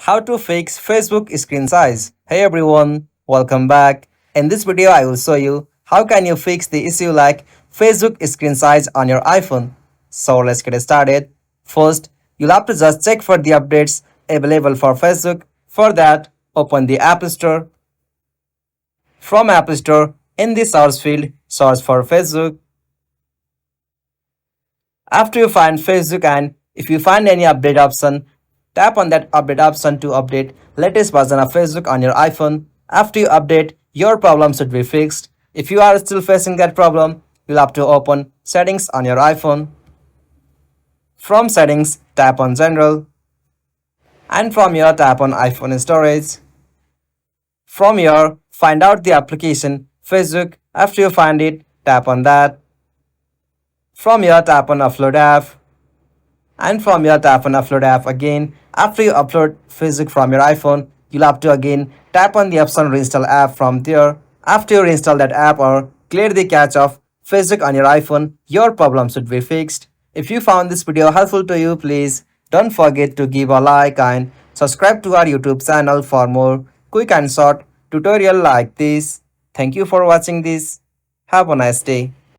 How to fix Facebook screen size. Hey everyone, welcome back. In this video I will show you how can you fix the issue like Facebook screen size on your iPhone. So let's get started. First, you'll have to just check for the updates available for Facebook. For that, open the App Store. From App Store, in the search field, search for Facebook. After you find Facebook and if you find any update option, tap on that update option to update latest version of Facebook on your iPhone. After you update, your problem should be fixed. If you are still facing that problem, you'll have to open settings on your iPhone. From settings, tap on general. And from here, tap on iPhone storage. From here, find out the application Facebook. After you find it, tap on that. From here, tap on upload app. And from here, tap on upload app again. After you upload Facebook from your iPhone, you'll have to again tap on the option reinstall app from there. After you install that app or clear the cache of Facebook on your iPhone, your problem should be fixed. If you found this video helpful to you, please don't forget to give a like and subscribe to our YouTube channel for more quick and short tutorial like this. Thank you for watching this. Have a nice day.